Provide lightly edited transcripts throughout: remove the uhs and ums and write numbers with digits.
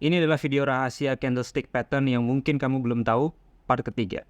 Ini adalah video rahasia candlestick pattern yang mungkin kamu belum tahu, part ketiga.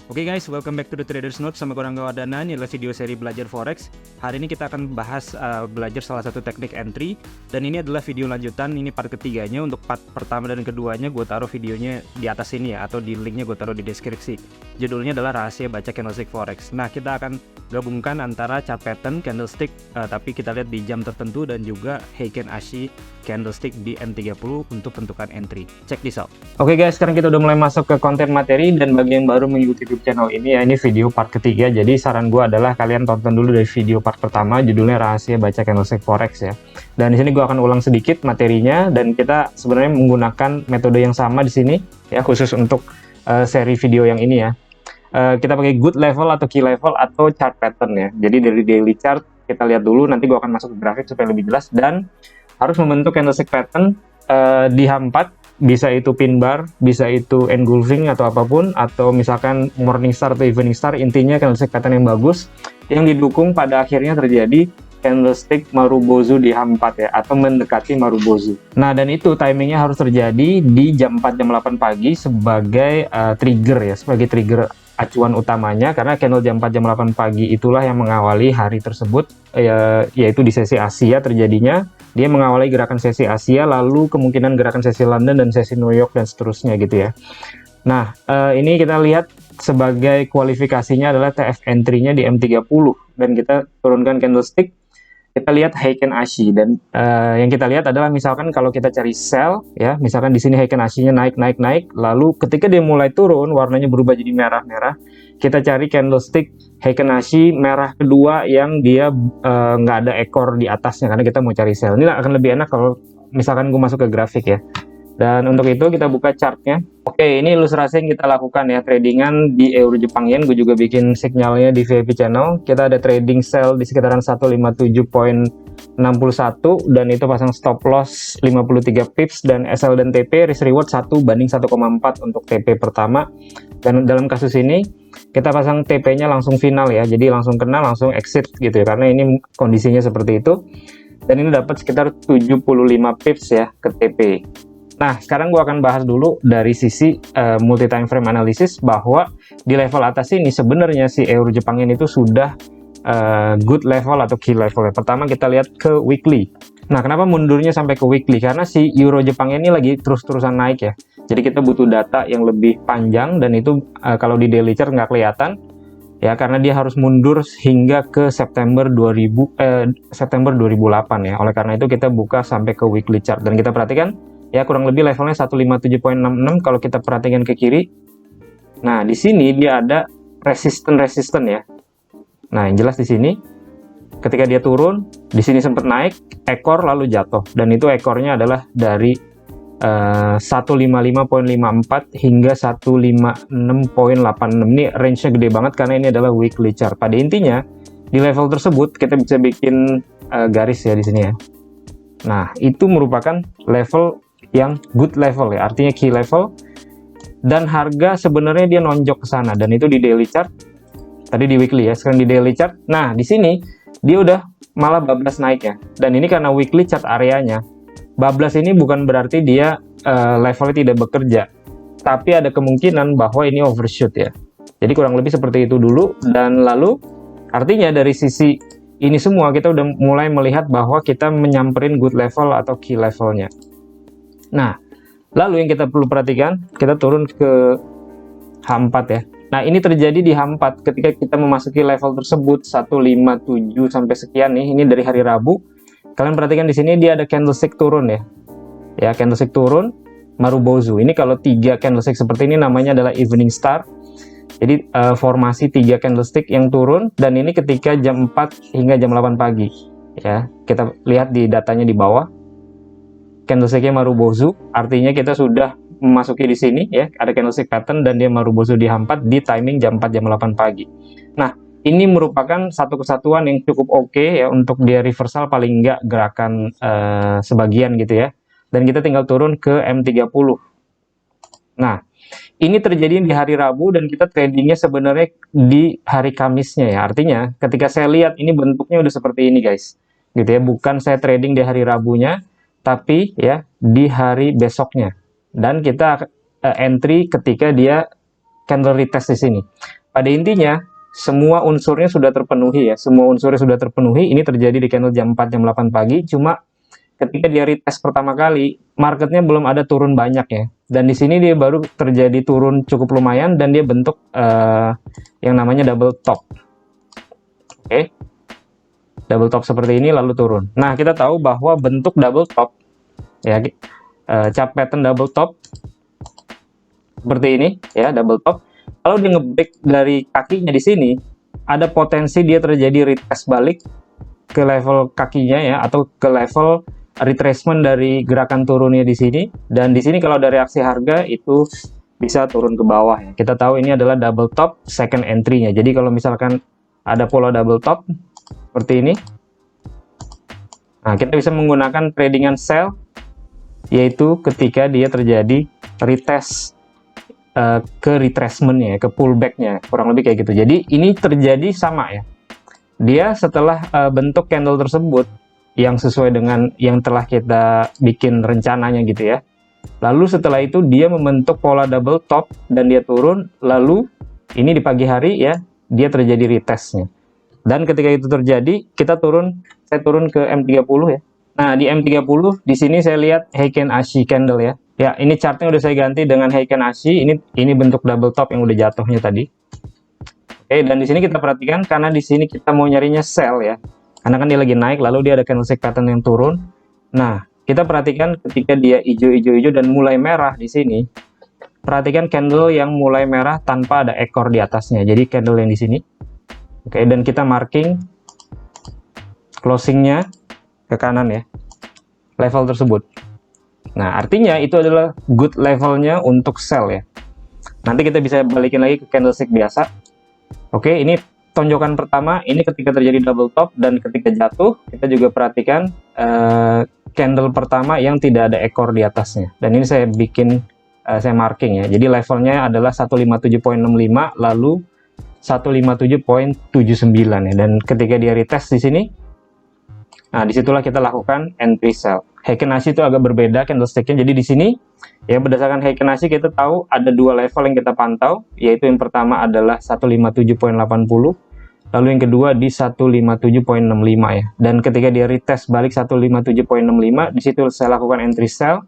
Oke guys, welcome back to the Traders Note sama Kurang Gawadana. Ini adalah video seri belajar forex. Hari ini kita akan bahas belajar salah satu teknik entry. Dan ini adalah video lanjutan, ini part ketiganya. Untuk part pertama dan keduanya gue taruh videonya di atas ini ya, atau di linknya gue taruh di deskripsi. Judulnya adalah rahasia baca candlestick forex. Nah, kita akan gabungkan antara chart pattern candlestick, tapi kita lihat di jam tertentu, dan juga Heiken Ashi candlestick di M30 untuk bentukan entry. Check this out. Oke guys, sekarang kita udah mulai masuk ke konten materi, dan bagi yang baru mengikuti YouTube channel ini ya, ini video part ketiga. Jadi saran gue adalah kalian tonton dulu dari video part pertama, judulnya rahasia baca candlestick forex ya. Dan di sini gue akan ulang sedikit materinya, dan kita sebenarnya menggunakan metode yang sama di sini ya, khusus untuk seri video yang ini ya. Kita pakai good level atau key level atau chart pattern ya. Jadi dari daily chart kita lihat dulu, nanti gue akan masuk ke grafik supaya lebih jelas, dan harus membentuk candlestick pattern di H4, bisa itu pin bar, bisa itu engulfing atau apapun, atau misalkan morning star atau evening star. Intinya candlestick pattern yang bagus yang didukung pada akhirnya terjadi candlestick Marubozu di H4 ya, atau mendekati Marubozu. Nah, dan itu timingnya harus terjadi di jam 4 jam 8 pagi sebagai trigger ya, sebagai trigger acuan utamanya, karena candle jam 4 jam 8 pagi itulah yang mengawali hari tersebut, yaitu di sesi Asia terjadinya. Dia mengawali gerakan sesi Asia, lalu kemungkinan gerakan sesi London dan sesi New York dan seterusnya gitu ya. Nah, ini kita lihat sebagai kualifikasinya adalah TF entry-nya di M30, dan kita turunkan candlestick. Kita lihat Heiken Ashi, dan yang kita lihat adalah misalkan kalau kita cari sell ya, misalkan di sini Heiken Ashi-nya naik, lalu ketika dia mulai turun warnanya berubah jadi merah, kita cari candlestick Heiken Ashi merah kedua yang dia nggak ada ekor di atasnya, karena kita mau cari sell. Ini akan lebih enak kalau misalkan gue masuk ke grafik ya. Dan untuk itu kita buka chartnya. Oke, ini ilustrasi yang kita lakukan ya, tradingan di euro Jepang yen. Gue juga bikin signalnya di VIP channel. Kita ada trading sell di sekitaran 157.61, dan itu pasang stop loss 53 pips, dan SL dan TP risk reward 1:1,4 untuk TP pertama. Dan dalam kasus ini kita pasang TP-nya langsung final ya, jadi langsung kena langsung exit gitu ya, karena ini kondisinya seperti itu. Dan ini dapat sekitar 75 pips ya ke TP. Nah, sekarang gue akan bahas dulu dari sisi multi time frame analysis, bahwa di level atas ini sebenarnya si euro Jepang ini itu sudah good level atau key level. Pertama kita lihat ke weekly. Nah, kenapa mundurnya sampai ke weekly? Karena si euro Jepang ini lagi terus-terusan naik ya. Jadi kita butuh data yang lebih panjang, dan itu kalau di daily chart nggak kelihatan ya, karena dia harus mundur hingga ke September 2008 ya. Oleh karena itu kita buka sampai ke weekly chart, dan kita perhatikan ya, kurang lebih levelnya 157.66 kalau kita perhatikan ke kiri. Nah, di sini dia ada resisten ya. Nah, yang jelas di sini ketika dia turun, di sini sempat naik, ekor lalu jatuh, dan itu ekornya adalah dari 155.54 hingga 156.86. Ini range-nya gede banget karena ini adalah weekly chart. Pada intinya di level tersebut kita bisa bikin garis ya di sini ya. Nah, itu merupakan level yang good level ya, artinya key level, dan harga sebenarnya dia nonjok ke sana, dan itu di daily chart. Tadi di weekly ya, sekarang di daily chart. Nah, di sini dia udah malah bablas naik ya, dan ini karena weekly chart areanya. Bablas ini bukan berarti dia levelnya tidak bekerja, tapi ada kemungkinan bahwa ini overshoot ya. Jadi kurang lebih seperti itu dulu, dan lalu artinya dari sisi ini semua kita udah mulai melihat bahwa kita menyamperin good level atau key levelnya. Nah, lalu yang kita perlu perhatikan, kita turun ke H4 ya. Nah, ini terjadi di H4 ketika kita memasuki level tersebut 157 sampai sekian nih. Ini dari hari Rabu. Kalian perhatikan di sini dia ada candlestick turun ya. Ya, candlestick turun Marubozu. Ini kalau 3 candlestick seperti ini namanya adalah evening star. Jadi formasi 3 candlestick yang turun, dan ini ketika jam 4 hingga jam 8 pagi. Ya, kita lihat di datanya di bawah. Candlesticknya Marubozu, artinya kita sudah memasuki di sini ya, ada candlestick pattern dan dia Marubozu di H4 di timing jam 4 jam 8 pagi. Nah, ini merupakan satu kesatuan yang cukup oke ya untuk dia reversal paling enggak gerakan sebagian gitu ya. Dan kita tinggal turun ke M30. Nah, ini terjadi di hari Rabu, dan kita tradingnya sebenarnya di hari Kamisnya ya. Artinya ketika saya lihat ini bentuknya udah seperti ini guys. gitu ya, bukan saya trading di hari Rabunya, tapi ya di hari besoknya. Dan kita entry ketika dia candle retest di sini. Pada intinya semua unsurnya sudah terpenuhi ya, semua unsurnya sudah terpenuhi. Ini terjadi di candle jam 4 jam 8 pagi, cuma ketika dia retest pertama kali, marketnya belum ada turun banyak ya. Dan di sini dia baru terjadi turun cukup lumayan dan dia bentuk yang namanya double top. Oke. Double top seperti ini lalu turun. Nah, kita tahu bahwa bentuk double top ya, chart pattern double top seperti ini ya, double top. Kalau dia nge-break dari kakinya di sini, ada potensi dia terjadi retest balik ke level kakinya ya, atau ke level retracement dari gerakan turunnya di sini. Dan di sini kalau ada reaksi harga itu bisa turun ke bawah ya. Kita tahu ini adalah double top second entry-nya. Jadi kalau misalkan ada pola double top seperti ini, nah kita bisa menggunakan tradingan sell, yaitu ketika dia terjadi retest ke retracement-nya, ke pullback-nya, kurang lebih kayak gitu. Jadi ini terjadi sama ya. Dia setelah bentuk candle tersebut yang sesuai dengan yang telah kita bikin rencananya gitu ya. Lalu setelah itu dia membentuk pola double top dan dia turun, lalu ini di pagi hari ya, dia terjadi retestnya. Dan ketika itu terjadi, saya turun ke M30 ya. Nah, di M30 di sini saya lihat Heiken Ashi candle ya. Ya, ini chartnya udah saya ganti dengan Heiken Ashi. Ini bentuk double top yang udah jatuhnya tadi. Oke, dan di sini kita perhatikan karena di sini kita mau nyarinya sell ya. Karena kan dia lagi naik, lalu dia ada candlestick pattern yang turun. Nah, kita perhatikan ketika dia hijau-hijau dan mulai merah di sini. Perhatikan candle yang mulai merah tanpa ada ekor di atasnya. Jadi candle yang di sini. Oke, dan kita marking closingnya ke kanan ya, level tersebut. Nah, artinya itu adalah good levelnya untuk sell ya. Nanti kita bisa balikin lagi ke candlestick biasa. Oke, ini tonjokan pertama, ini ketika terjadi double top, dan ketika jatuh, kita juga perhatikan candle pertama yang tidak ada ekor di atasnya. Dan ini saya bikin, saya marking ya. Jadi levelnya adalah 157.65, lalu 157.79 ya. Dan ketika dia retest di sini, nah disitulah kita lakukan entry sell. Heiken Ashi itu agak berbeda candlesticknya. Jadi di sini ya berdasarkan Heiken Ashi kita tahu ada dua level yang kita pantau, yaitu yang pertama adalah 157.80, lalu yang kedua di 157.65 ya. Dan ketika dia retest balik 157.65, di situ saya lakukan entry sell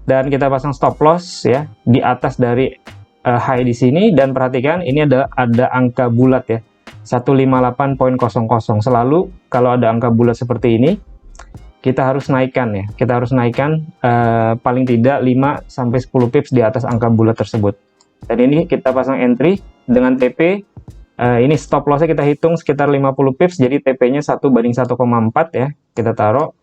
dan kita pasang stop loss ya di atas dari high di sini. Dan perhatikan ini ada angka bulat ya, 158.00. Selalu kalau ada angka bulat seperti ini kita harus naikkan ya, kita harus naikkan paling tidak 5-10 pips di atas angka bulat tersebut. Dan ini kita pasang entry dengan TP, ini stop lossnya kita hitung sekitar 50 pips, jadi TP-nya 1:1,4 ya, kita taruh,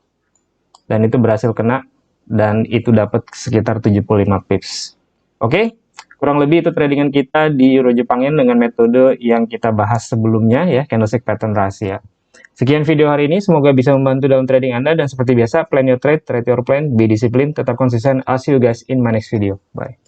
dan itu berhasil kena, dan itu dapat sekitar 75 pips. Oke, kurang lebih itu tradingan kita di Euro Jepang Yen dengan metode yang kita bahas sebelumnya ya, candlestick pattern rahasia. Sekian video hari ini, semoga bisa membantu dalam trading Anda, dan seperti biasa, plan your trade, trade your plan, be disciplined, tetap konsisten. I'll see you guys in my next video. Bye.